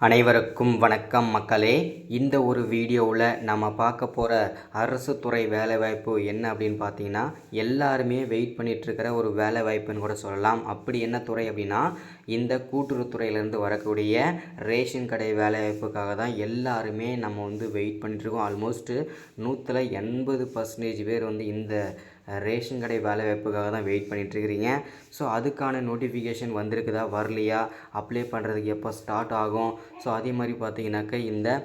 அனைவருக்கும் வணக்கம் மக்களே. இந்த ஒரு வீடியோவில் நம்ம பார்க்க போகிற அரசு துறை வேலைவாய்ப்பு என்ன அப்படின்னு பார்த்தீங்கன்னா, எல்லாருமே வெயிட் பண்ணிகிட்ருக்கிற ஒரு வேலைவாய்ப்புன்னு கூட சொல்லலாம். அப்படி என்ன துறை அப்படின்னா, இந்த கூட்டுறவுத்துறையிலேருந்து வரக்கூடிய ரேஷன் கடை வேலைவாய்ப்புக்காக தான் எல்லாருமே நம்ம வெயிட் பண்ணிகிட்ருக்கோம். ஆல்மோஸ்ட்டு 180% பேர் இந்த ரேஷன் கடை வேலைவாய்ப்புக்காக தான் வெயிட் பண்ணிகிட்ருக்கிறீங்க. ஸோ அதுக்கான நோட்டிஃபிகேஷன் வந்திருக்குதா, வரலையா, அப்ளை பண்ணுறதுக்கு எப்போ ஸ்டார்ட் ஆகும், ஸோ அதே மாதிரி பார்த்தீங்கன்னாக்கா இந்த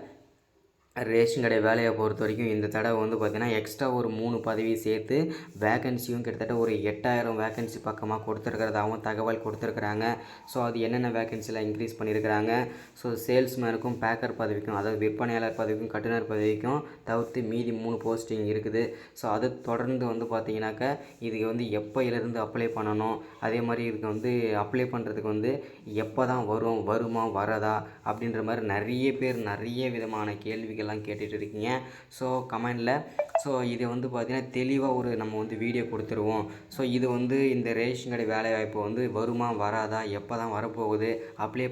ரேஷன் கடை வேலையை பொறுத்த வரைக்கும் இந்த தடவை பார்த்திங்கன்னா எக்ஸ்ட்ரா ஒரு 3 பதவி சேர்த்து வேக்கன்சியும் கிட்டத்தட்ட ஒரு 8000 வேக்கன்சி பக்கமாக கொடுத்துருக்கிறதாகவும் தகவல் கொடுத்துருக்குறாங்க. ஸோ அது என்னென்ன வேக்கன்சியில் இன்க்ரீஸ் பண்ணியிருக்கிறாங்க, ஸோ சேல்ஸ்மேனுக்கும் பேக்கர் பதவிக்கும், அதாவது விற்பனையாளர் பதவிக்கும் கட்டுனர் பதவிக்கும் தவிர்த்து மீதி 3 போஸ்டிங் இருக்குது. ஸோ அது தொடர்ந்து பார்த்திங்கனாக்கா இதுக்கு எப்போயிலேருந்து அப்ளை பண்ணணும், அதே மாதிரி இதுக்கு அப்ளை பண்ணுறதுக்கு எப்போ தான் வருமா வரதா அப்படின்ற மாதிரி நிறைய பேர் நிறைய விதமான கேள்விகள் கேட்டுட்டு இருக்கீங்க. ஸோ கமெண்டில் ஸோ இதை பார்த்திங்கன்னா தெளிவாக நம்ம வீடியோ கொடுத்துருவோம். ஸோ இது இந்த ரேஷன் கடை வேலைவாய்ப்பு வருமா வராதா, எப்போ தான் வரப்போகுது, அப்ளை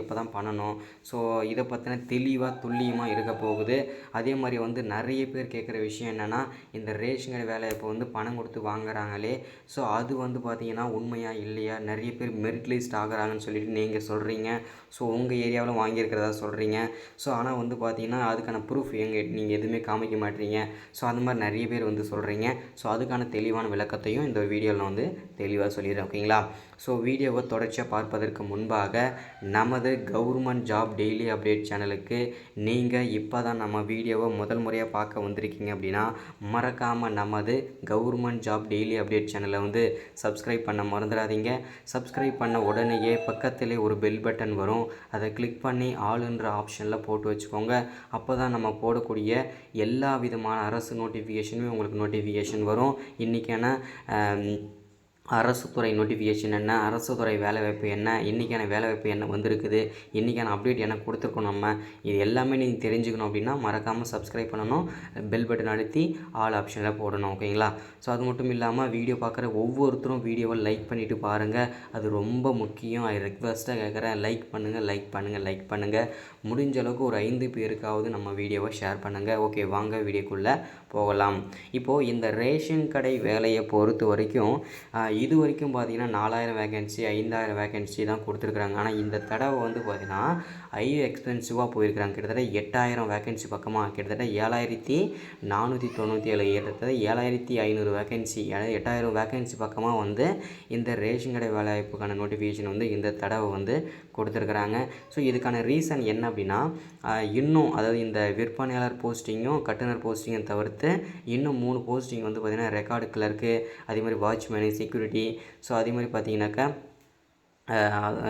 எப்போ தான் பண்ணணும், ஸோ இதை பற்றின தெளிவாக துல்லியமாக இருக்க போகுது. அதே மாதிரி நிறைய பேர் கேட்குற விஷயம் என்னென்னா, இந்த ரேஷன் கடை வேலைவாய்ப்பு பணம் கொடுத்து வாங்குறாங்களே, ஸோ அது பார்த்திங்கன்னா உண்மையாக இல்லையா, நிறைய பேர் மெரிட் லிஸ்ட் ஆகுறாங்கன்னு சொல்லிட்டு நீங்கள் சொல்கிறீங்க. ஸோ உங்கள் ஏரியாவில் வாங்கியிருக்கிறதா சொல்கிறீங்க. ஸோ ஆனால் பார்த்திங்கன்னா அதுக்கான ப்ரூஃப் நீங்கள் எதுவுமே காமிக்க மாட்டீங்க. ஸோ அந்த மாதிரி நிறைய பேர் சொல்கிறீங்க. ஸோ அதுக்கான தெளிவான விளக்கத்தையும் இந்த வீடியோவில் தெளிவாக சொல்லிடுறேன். ஓகேங்களா? ஸோ வீடியோவை தொடர்ச்சியாக பார்ப்பதற்கு முன்பாக நமது கவர்மெண்ட் ஜாப் டெய்லி அப்டேட் சேனலுக்கு நீங்கள் இப்போ தான் நம்ம வீடியோவை முதல் முறையாக பார்க்க வந்திருக்கீங்க அப்படின்னா மறக்காமல் நமது கவர்மெண்ட் ஜாப் டெய்லி அப்டேட் சேனலை சப்ஸ்கிரைப் பண்ண மறந்துடாதீங்க. சப்ஸ்கிரைப் பண்ண உடனேயே பக்கத்திலே ஒரு பெல் பட்டன் வரும், அதை கிளிக் பண்ணி ஆளுன்ற ஆப்ஷனில் போட்டு வச்சுக்கோங்க. அப்போ தான் நம்ம போடக்கூடிய எல்லா விதமான அரசு நோட்டிஃபிகேஷனுமே உங்களுக்கு நோட்டிஃபிகேஷன் வரும். இன்றைக்கான அரசு துறை நோட்டிஃபிகேஷன் என்ன, அரசு துறை வேலைவாய்ப்பு என்ன, இன்றைக்கான வேலைவாய்ப்பு என்ன வந்திருக்குது, இன்றைக்கான அப்டேட் என்ன கொடுத்துருக்கோம், நம்ம இது எல்லாமே நீங்கள் தெரிஞ்சுக்கணும் அப்படின்னா மறக்காமல் சப்ஸ்கிரைப் பண்ணணும், பெல் பட்டன் அழுத்தி ஆல் ஆப்ஷனில் போடணும். ஓகேங்களா? ஸோ அது மட்டும் இல்லாமல் வீடியோ பார்க்குற ஒவ்வொருத்தரும் வீடியோவை லைக் பண்ணிவிட்டு பாருங்கள், அது ரொம்ப முக்கியம். ரெக்வஸ்ட்டாக கேட்குறேன், லைக் பண்ணுங்கள். முடிஞ்ச அளவுக்கு ஒரு 5 பேருக்காவது நம்ம வீடியோவை ஷேர் பண்ணுங்கள். ஓகே, வாங்க வீடியோக்குள்ளே போகலாம். இப்போது இந்த ரேஷன் கடை வேலையை பொறுத்த வரைக்கும் இது வரைக்கும் பார்த்திங்கன்னா 4000 வேகன்சி 5000 வேகன்சி தான் கொடுத்துருக்குறாங்க. ஆனால் இந்த தடவை பார்த்திங்கன்னா எக்ஸ்பென்சிவாக போயிருக்கிறாங்க. கிட்டத்தட்ட 8000 வேகன்சி பக்கமாக, கிட்டத்தட்ட 7497 கிட்டத்தட்ட 7500 வேகன்சி, 8000 வேகன்சி பக்கமாக இந்த ரேஷன் கடை வேலைவாய்ப்புக்கான நோட்டிஃபிகேஷன் இந்த தடவை கொடுத்துருக்குறாங்க. ஸோ இதுக்கான ரீசன் என்ன அப்படின்னா, இன்னும் அதாவது இந்த விற்பனையாளர் போஸ்டிங்கும் கட்டுனர் போஸ்டிங்கும் தவிர்த்து இன்னும் 3 போஸ்டிங் பார்த்திங்கன்னா ரெக்கார்டு கிளர்க்கு, அதே மாதிரி வாட்ச்மேனு, செக்யூரிட்டி, ஸோ அதே மாதிரி பார்த்திங்கனாக்கா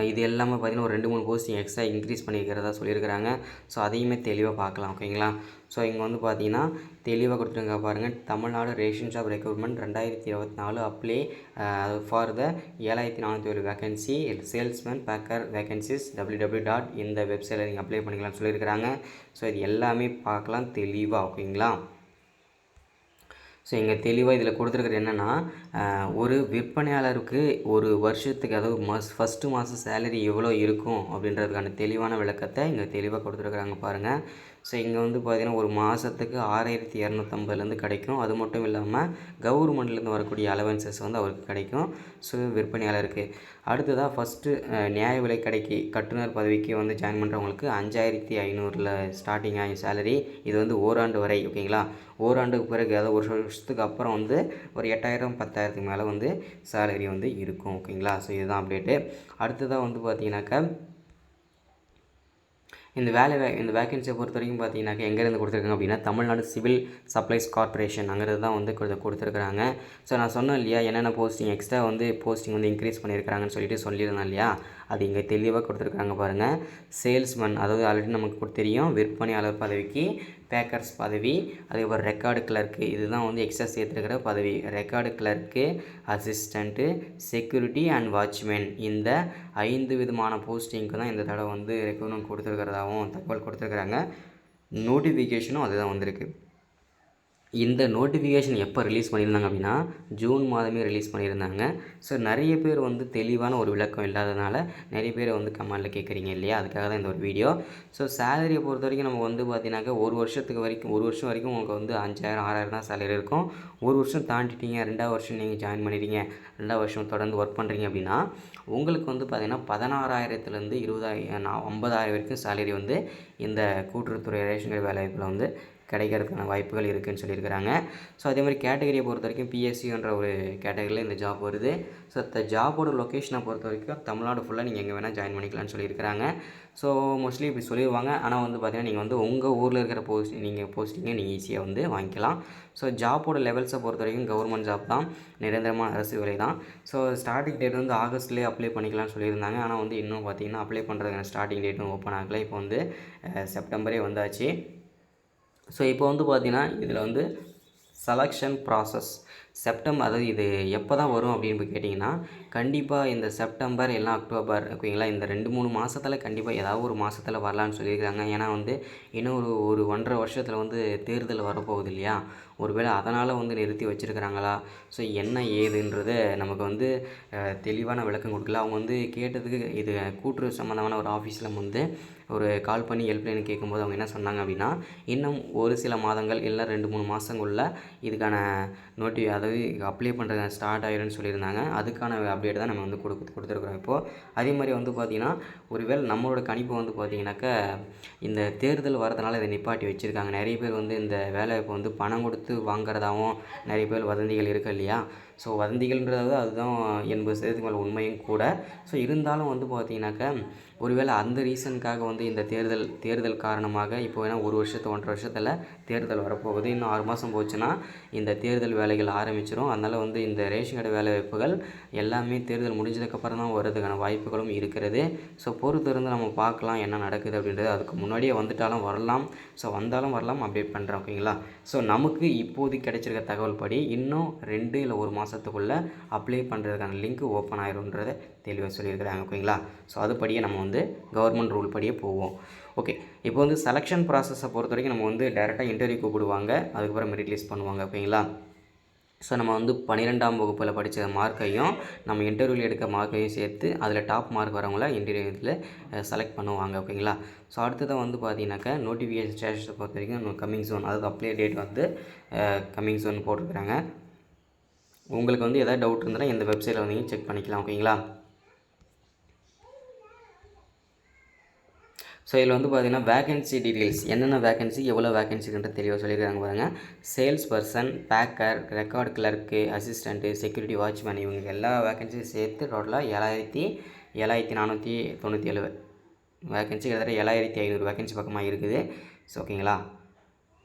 இது எல்லாமே பார்த்திங்கன்னா ஒரு 2-3 போஸ்டிங் எக்ஸ்ட்ரா இன்க்ரீஸ் பண்ணியிருக்கிறதா சொல்லியிருக்கிறாங்க. ஸோ அதையுமே தெளிவாக பார்க்கலாம். ஓகேங்களா? ஸோ இங்கே பார்த்திங்கன்னா தெளிவாக கொடுத்துருங்க பாருங்கள். Tamil Nadu ration shop recruitment 2024 apply for the 7407 vacancy salesman Baker vacancies www. இந்த வெப்சைட்டில் நீங்கள் அப்ளை பண்ணிக்கலாம்னு சொல்லியிருக்கிறாங்க. ஸோ இது எல்லாமே பார்க்கலாம் தெளிவாக. ஓகேங்களா? ஸோ இங்கே தெளிவாக இதில் கொடுத்துருக்குறது என்னென்னா, ஒரு விற்பனையாளருக்கு ஒரு வருஷத்துக்கு, அதாவது ஃபஸ்ட்டு மாதம் சேலரி எவ்வளோ இருக்கும் அப்படின்றதுக்கான தெளிவான விளக்கத்தை இங்கே தெளிவாக கொடுத்துருக்குறாங்க பாருங்கள். ஸோ இங்கே பார்த்திங்கன்னா ஒரு மாதத்துக்கு 6250 கிடைக்கும். அது மட்டும் இல்லாமல் கவர்மெண்ட்லேருந்து வரக்கூடிய அலவன்சஸ் அவருக்கு கிடைக்கும். ஸோ விற்பனையாளருக்கு அடுத்ததாக ஃபஸ்ட்டு நியாய விலை கடைக்கு கட்டுனர் பதவிக்கு ஜாயின் பண்ணுறவங்களுக்கு 5500 ஸ்டார்டிங் ஆகி சேலரி. இது ஓராண்டு வரை. ஓகேங்களா? ஓராண்டுக்கு பிறகு, அதாவது ஒரு வருஷத்துக்கு அப்புறம் ஒரு 8000 10,000க்கு மேலே சேலரி இருக்கும். ஓகேங்களா? ஸோ இதுதான் அப்டேட்டு. அடுத்ததாக பார்த்திங்கனாக்கா இந்த வேக்கன்சியை பொறுத்த வரைக்கும் பார்த்தீங்கன்னாக்கா எங்கேருந்து கொடுத்துருக்காங்க அப்படின்னா, தமிழ்நாடு சிவில் சப்ளைஸ் கார்ப்பரேஷன் அங்கிறது தான் கொடுத்துருக்குறாங்க. ஸோ நான் சொன்னேன் இல்லையா, என்னென்ன போஸ்டிங் எக்ஸ்ட்ரா போஸ்டிங் இன்க்ரீஸ் பண்ணியிருக்கிறாங்கன்னு சொல்லியிருந்தேன் இல்லையா, அது இங்கே தெளிவாக கொடுத்துருக்காங்க பாருங்கள். சேல்ஸ்மேன், அதாவது ஆல்ரெடி நமக்கு தெரியும், விற்பனையாளர் பதவிக்கு பேக்கர்ஸ் பதவி, அதுக்கப்புறம் ரெக்கார்டு கிளர்க்கு, இதுதான் எக்ஸ்ட்ரா சேர்த்துருக்கிற பதவி. Record clerk, assistant, security and watchman, இந்த 5 விதமான போஸ்டிங்க்கு தான் இந்த தடவை ரெக்ரூட்மெண்ட் கொடுத்துருக்கிறதாகவும் தகவல் கொடுத்துருக்குறாங்க. நோட்டிஃபிகேஷனும் அதுதான் வந்திருக்கு. இந்த நோட்டிஃபிகேஷன் எப்போ ரிலீஸ் பண்ணியிருந்தாங்க அப்படின்னா ஜூன் மாதமே ரிலீஸ் பண்ணியிருந்தாங்க. ஸோ நிறைய பேர் வந்து தெளிவான ஒரு விளக்கம் இல்லாதனால நிறைய பேர் வந்து கமெண்ட்டில் கேட்குறீங்க இல்லையா, அதுக்காக தான் இந்த ஒரு வீடியோ. ஸோ சேலரியை பொறுத்த வரைக்கும் நம்ம வந்து பார்த்தீங்கன்னாக்கா ஒரு வருஷம் வரைக்கும் உங்களுக்கு வந்து 5000 6000 தான் சேலரி இருக்கும். ஒரு வருஷம் தாண்டிட்டீங்க, 2வது வருஷம் நீங்கள் ஜாயின் பண்ணிட்டீங்க, 2வது வருஷம் தொடர்ந்து ஒர்க் பண்ணுறீங்க அப்படின்னா உங்களுக்கு வந்து பார்த்திங்கன்னா 16,000லேருந்து 20,000 50,000 வரைக்கும் சேலரி வந்து இந்த கூட்டுறவுத்துறை ரேஷன் கடை வேலைவாய்ப்பில் வந்து கிடைக்கிறதுக்கான வாய்ப்புகள் இருக்குதுன்னு சொல்லியிருக்கிறாங்க. ஸோ அதே மாதிரி கேட்டகரியை பொறுத்த வரைக்கும் பிஎஸ்சின்ற ஒரு கேட்டகரியில் இந்த ஜாப் வருது. ஸோ இந்த ஜாபோட லொக்கேஷனை பொறுத்த வரைக்கும் தமிழ்நாடு ஃபுல்லாக நீங்கள் எங்கே வேணால் ஜாயின் பண்ணிக்கலாம்னு சொல்லியிருக்கிறாங்க. ஸோ மோஸ்ட்லி இப்படி சொல்லிடுவாங்க. ஆனால் வந்து பார்த்திங்கன்னா நீங்கள் வந்து உங்கள் ஊரில் இருக்கிற போஸ்டிங்கை நீங்கள் ஈஸியாக வந்து வாங்கிக்கலாம். ஸோ ஜாப்போட லெவல்ஸை பொறுத்த வரைக்கும் கவர்மெண்ட் ஜாப் தான், நிரந்தரமான அரசு வேலை தான். ஸோ ஸ்டார்டிங் டேட் வந்து ஆகஸ்ட்லேயே அப்ளை பண்ணிக்கலாம்னு சொல்லியிருந்தாங்க. ஆனால் வந்து இன்னும் பார்த்திங்கன்னா அப்ளை பண்ணுறதுக்கான ஸ்டார்டிங் டேட்டும் ஓப்பன் ஆகலை. இப்போ வந்து செப்டம்பரே வந்தாச்சு. ஸோ இப்போ வந்து பார்த்திங்கன்னா இதில் வந்து செலக்ஷன் ப்ராசஸ் அதாவது இது எப்போ தான் வரும் அப்படின்னு போய் கேட்டிங்கன்னா கண்டிப்பாக இந்த செப்டம்பர் இல்லைனா அக்டோபர் ஓகேங்களா, இந்த 2-3 மாதத்தில் கண்டிப்பாக ஏதாவது ஒரு மாதத்தில் வரலான்னு சொல்லியிருக்காங்க. ஏன்னா வந்து இன்னும் ஒரு 1.5 வருஷத்தில் வந்து தேர்தல் வரப்போகுது இல்லையா, ஒருவேளை அதனால் வந்து நிறுத்தி வச்சுருக்கிறாங்களா, ஸோ என்ன ஏதுன்றது நமக்கு வந்து தெளிவான விளக்கம் கொடுக்கல. அவங்க வந்து கேட்டதுக்கு இது கூட்டுறவு சம்மந்தமான ஒரு ஆஃபீஸில் வந்து ஒரு கால் பண்ணி ஹெல்ப்லைன் கேட்கும்போது அவங்க என்ன சொன்னாங்க அப்படின்னா இன்னும் ஒரு சில மாதங்கள் இல்லை 2-3 மாதங்களில் இதுக்கான அதாவது அப்ளை பண்ணுறது ஸ்டார்ட் ஆகிடும்னு சொல்லியிருந்தாங்க. அதுக்கான அப்டேட் தான் நம்ம வந்து கொடுத்துருக்குறோம் இப்போது. அதே மாதிரி வந்து பார்த்திங்கன்னா ஒருவேளை நம்மளோட கணிப்பு வந்து பார்த்திங்கனாக்கா இந்த தேர்தல் வரதுனால இதை நிப்பாட்டி வச்சுருக்காங்க. நிறைய பேர் வந்து இந்த வேலைவாய்ப்பு வந்து பணம் கொடுத்து வாங்குறதாகவும் நிறைய பேர் வதந்திகள் இருக்குது இல்லையா. ஸோ வதந்திகள்ன்றது அதுதான் 80% மேலே உண்மையும் கூட. ஸோ இருந்தாலும் வந்து பார்த்திங்கனாக்கா ஒருவேளை அந்த ரீசனுக்காக வந்து இந்த தேர்தல் காரணமாக இப்போ வேணால் 1 வருஷத்து 1.5 வருஷத்தில் தேர்தல் வரப்போகுது. இன்னும் 6 மாதம் போச்சுன்னா இந்த தேர்தல் வேலைகள் ஆரம்பிச்சிடும். அதனால் வந்து இந்த ரேஷன் கடை வேலைவாய்ப்புகள் எல்லாமே தேர்தல் முடிஞ்சதுக்கப்புறம் தான் வர்றதுக்கான வாய்ப்புகளும் இருக்கிறது. ஸோ பொறுத்திருந்து நம்ம பார்க்கலாம் என்ன நடக்குது அப்படின்றது. அதுக்கு முன்னாடியே வந்துட்டாலும் வரலாம், ஸோ வந்தாலும் வரலாம், அப்டேட் பண்ணுறேன் ஓகேங்களா. ஸோ நமக்கு இப்போதைக்கு கிடைச்சிருக்க தகவல் படி இன்னும் 2 இல்லை 1 மாதத்துக்குள்ளே அப்ளை பண்ணுறதுக்கான லிங்க் ஓப்பன் ஆயிரும்ன்றதை தெளிவாக சொல்லியிருக்கிறாங்க ஓகேங்களா. ஸோ அதுபடியே நம்ம வந்து கவர்மெண்ட் ரூல் படியே போவோம். ஓகே, இப்போ வந்து செலெக்ஷன் ப்ராசஸை பொறுத்த வரைக்கும் நம்ம வந்து டேரெக்டாக இன்டர்வியூ கூப்பிடுவாங்க, அதுக்கப்புறம் மெரிட் லிஸ்ட் பண்ணுவாங்க ஓகேங்களா. ஸோ நம்ம வந்து 12ஆம் வகுப்பில் படித்த மார்க்கையும் நம்ம இன்டர்வியூவில் எடுக்க மார்க்கையும் சேர்த்து அதில் டாப் மார்க் வரவங்கள இன்டர்வியூவில் செலக்ட் பண்ணுவாங்க ஓகேங்களா. ஸோ அடுத்ததாக வந்து பார்த்தீங்கன்னாக்கா நோட்டிஃபிகேஷன் ஸ்டேட்டஸை பொறுத்த வரைக்கும் கம்மிங் சூன், அதாவது அப்ளை டேட் வந்து கம்மிங் சூன் போட்டிருக்கிறாங்க. உங்களுக்கு வந்து எதாவது டவுட் இருந்தால் இந்த வெப்சைட்டில் வந்து நீங்கள் செக் பண்ணிக்கலாம் ஓகேங்களா. ஸோ இதில் வந்து பார்த்திங்கன்னா வேகன்சி டீட்டெயில்ஸ், என்னென்ன வேகன்சி எவ்வளோ வேகன்சின்ற தெளிவாக சொல்லியிருக்காங்க பாருங்கள். Sales person, Baker, record clerk, assistant, security watchman, இவங்க எல்லா வேகன்சியும் சேர்த்து டோட்டலாக 7,497 வேகன்சி, கிட்டத்தட்ட 7,500 வேகன்சி பக்கமாக இருக்குது. ஸோ ஓகேங்களா.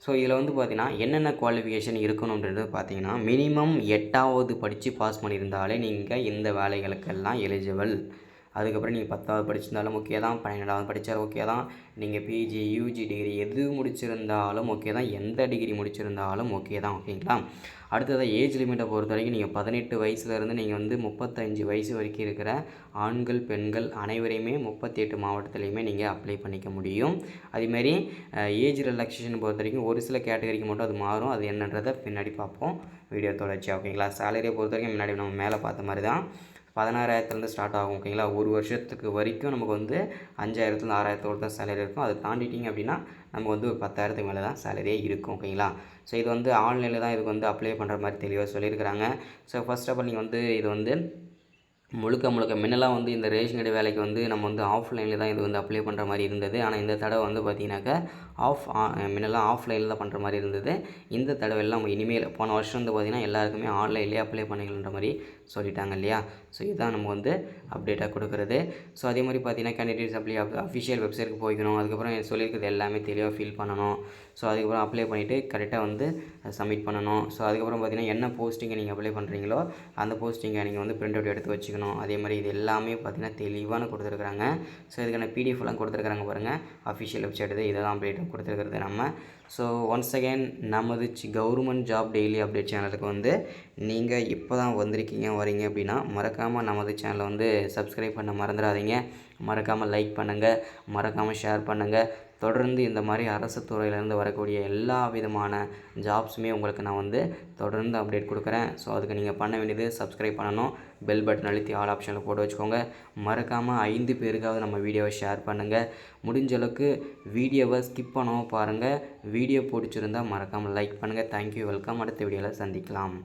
ஸோ இதில் வந்து பார்த்திங்கன்னா என்னென்ன குவாலிஃபிகேஷன் இருக்கணுன்றது பார்த்திங்கன்னா மினிமம் 8வது படித்து பாஸ் பண்ணியிருந்தாலே நீங்கள் இந்த வேலைகளுக்கெல்லாம் எலிஜிபிள். அதுக்கப்புறம் நீங்கள் 10வது படிச்சிருந்தாலும் ஓகே தான், 12வது படித்தாலும் ஓகே தான், நீங்கள் பிஜி யூஜி டிகிரி எது முடிச்சிருந்தாலும் ஓகே தான், எந்த டிகிரி முடிச்சிருந்தாலும் ஓகே தான் ஓகேங்களா. அடுத்ததாக ஏஜ் லிமிட்டை பொறுத்த வரைக்கும் நீங்கள் 18 வயசுலேருந்து நீங்கள் வந்து 35 வயசு வரைக்கும் இருக்கிற ஆண்கள் பெண்கள் அனைவரையுமே 38 மாவட்டத்துலேயுமே நீங்கள் அப்ளை பண்ணிக்க முடியும். அதேமாரி ஏஜ் ரிலாக்ஸேஷன் பொறுத்த வரைக்கும் ஒரு சில கேட்டகரிக்கு மட்டும் அது மாறும், அது என்னன்றதை பின்னாடி பார்ப்போம் வீடியோ தொடர்ச்சி ஓகேங்களா. சேலரியை பொறுத்த வரைக்கும் முன்னாடி நம்ம மேலே பார்த்த மாதிரி தான் 16,000லேருந்து ஸ்டார்ட் ஆகும் ஓகேங்களா. ஒரு வருஷத்துக்கு வரைக்கும் நமக்கு வந்து 5,000லேருந்து 6,000 தான் சேலரி இருக்கும். அது தாண்டிட்டிங்க அப்படின்னா நமக்கு வந்து ஒரு 10,000க்கு மேலே தான் சேலரியே இருக்கும் ஓகேங்களா. ஸோ இது வந்து ஆன்லைனில் தான் இதுக்கு வந்து அப்ளை பண்ணுற மாதிரி தெளிவாக சொல்லியிருக்கிறாங்க. ஸோ ஃபர்ஸ்ட் ஆஃப் ஆல் நீங்கள் வந்து இது வந்து முழுக்க முன்னெல்லாம் வந்து இந்த ரேஷன் கடை வேலைக்கு வந்து நம்ம வந்து ஆஃப்லைனில் தான் இது வந்து அப்ளை பண்ணுற மாதிரி இருந்தது. ஆனால் இந்த தடவை வந்து பார்த்திங்கனாக்கா முன்னெல்லாம் ஆஃப்லைனில் தான் பண்ணுற மாதிரி இருந்தது. இந்த தடவை எல்லாம் இனிமேல் போன வருஷம் வந்து பார்த்திங்கன்னா எல்லாருக்குமே ஆன்லைன்லேயே அப்ளை பண்ணிக்கலான்ற மாதிரி சொல்லிட்டாங்க இல்லையா. ஸோ இதுதான் நம்ம வந்து அப்டேட்டாக கொடுக்குறது. ஸோ அதே மாதிரி பார்த்திங்கன்னா கேண்டிடேட்ஸ் அஃபிஷியல் வெப்சைட்டுக்கு போய்க்கணும். அதுக்கப்புறம் சொல்லியிருக்கிறது எல்லாமே தெளிவாக ஃபில் பண்ணணும். ஸோ அதுக்கப்புறம் அப்ளை பண்ணிவிட்டு கரெக்டாக வந்து சப்மிட் பண்ணணும். ஸோ அதுக்கப்புறம் பார்த்திங்கன்னா என்ன போஸ்டிங்கை நீங்கள் அப்ளை பண்ணுறீங்களோ அந்த போஸ்டிங்கை நீங்கள் வந்து பிரிண்ட் அவுட் எடுத்து வச்சுக்கணும். அதே மாதிரி இது எல்லாமே பார்த்திங்கன்னா தெளிவான கொடுத்துருக்குறாங்க. ஸோ இதுக்கான பிடிஎஃப்லாம் கொடுத்துருக்குறாங்க பாருங்கள், அஃபிஷியல் வெப்சைட் இது, இதெல்லாம் அப்டேட் கொடுத்துருக்கிறது நம்ம. ஸோ ஒன்ஸ் அகேன் நமது கவர்மெண்ட் ஜாப் டெய்லி அப்டேட் சேனலுக்கு வந்து நீங்கள் இப்போ தான் வரீங்க அப்படின்னா மறக்காமல் நமது சேனலை வந்து சப்ஸ்கிரைப் பண்ண மறந்துடாதீங்க. மறக்காமல் லைக் பண்ணுங்கள், மறக்காமல் ஷேர் பண்ணுங்கள். தொடர்ந்து இந்த மாதிரி அரசு துறையிலேருந்து வரக்கூடிய எல்லா விதமான ஜாப்ஸுமே உங்களுக்கு நான் வந்து தொடர்ந்து அப்டேட் கொடுக்குறேன். ஸோ அதுக்கு நீங்கள் பண்ண வேண்டியது சப்ஸ்கிரைப் பண்ணணும், பெல் பட்டன் அழுத்தி ஆல் ஆப்ஷனில் போட்டு வச்சுக்கோங்க. மறக்காமல் 5 பேருக்காவது நம்ம வீடியோவை ஷேர் பண்ணுங்கள். முடிஞ்ச அளவுக்கு வீடியோவை ஸ்கிப் பண்ணாமல் பாருங்கள். வீடியோ பிடிச்சிருந்தால் மறக்காமல் லைக் பண்ணுங்கள். Thank you, welcome. அடுத்த வீடியோவில் சந்திக்கலாம்.